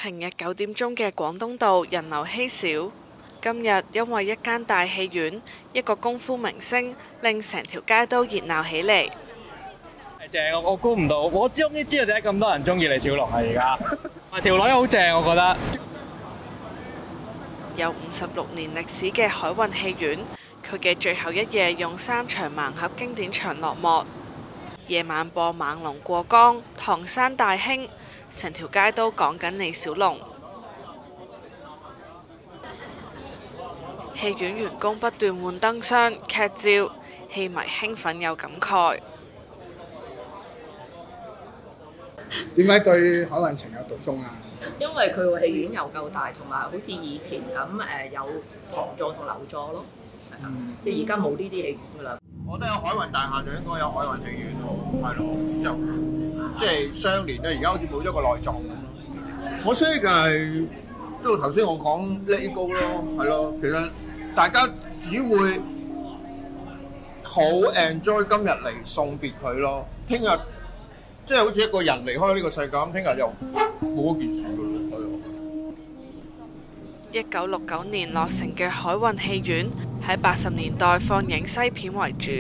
平日9點鐘嘅廣東道人流稀少，今日因為一間大戲院、一個功夫明星，令成條街都熱鬧起嚟。正，我估唔到，我終於知道點解咁多人中意李小龍啊！而家條女好正，我覺得。有56年歷史嘅海運戲院，佢嘅最後一夜用3場盲盒經典場落幕。夜晚播《猛龍過江》《唐山大兄》，成條街都講緊李小龍。戲院員工不斷換燈箱、劇照，戲迷興奮又感慨。點解對海運情有獨鍾啊？因為佢個戲院又夠大，同埋好似以前咁有堂座同樓座咯，係啊，即係而家冇呢啲戲院㗎啦。我覺得有海運大廈就應該有海運戲院咯，係咯，就即係相連咧。而家好似冇咗個內臟咁咯。可惜就係都頭先我講 let go 咯，係咯。其實大家只會好 enjoy 今日嚟送別佢咯，聽日即係好似一個人離開呢個世界咁，聽日又冇嗰件事㗎咯。1969年落成嘅海運戲院喺80年代放映西片為主，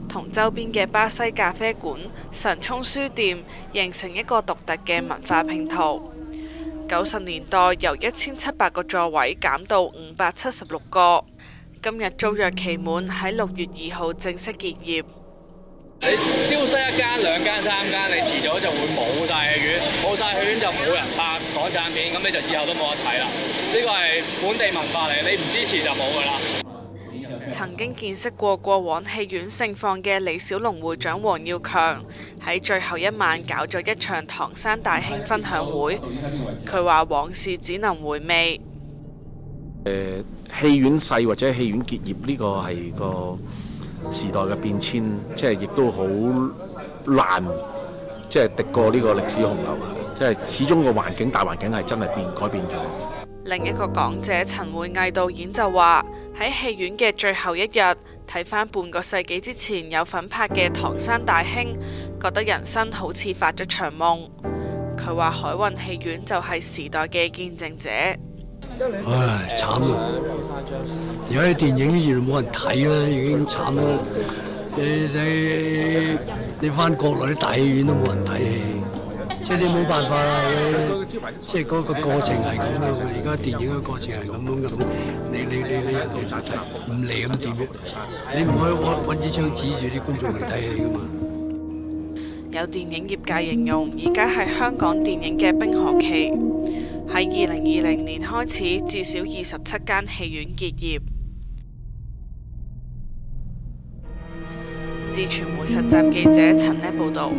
同周邊嘅巴西咖啡館、神聰書店形成一個獨特嘅文化拼圖。90年代由1700個座位減到576個，今日租約期滿，喺6月2號正式結業。你消失1間、2間、3間，你遲早就會冇晒戲院，冇晒戲院就冇人拍港產片，咁你就以後都冇得睇啦。呢個係本地文化嚟，你唔支持就冇噶啦。曾經見識過往戲院盛況嘅李小龍會長黃耀強喺最後一晚搞咗一場唐山大兄分享會，佢話往事只能回味。戲院細或者戲院結業呢個係個時代嘅變遷，即係亦都好難，即係敵過呢個歷史洪流。即係始終個環境大環境係真係改變咗。另一個講者陳會毅導演就話：喺戲院嘅最後一日，睇返半個世紀之前有份拍嘅《唐山大兄》，覺得人生好似發咗場夢。佢話海運戲院就係時代嘅見證者。唉，慘啊！而家啲電影越嚟冇人睇啦，已經慘啦。你翻國內啲大戲院都冇人睇戲，即係你冇辦法啦。即係嗰個過程係咁樣，而家電影嘅過程係咁樣，你人哋就睇唔嚟咁點啫？你唔可以揾支槍指住啲觀眾嚟睇戲噶嘛？有電影業界形容，而家係香港電影嘅冰河期。喺2020年開始，至少27間戲院結業。自傳媒實習記者陳呢報導。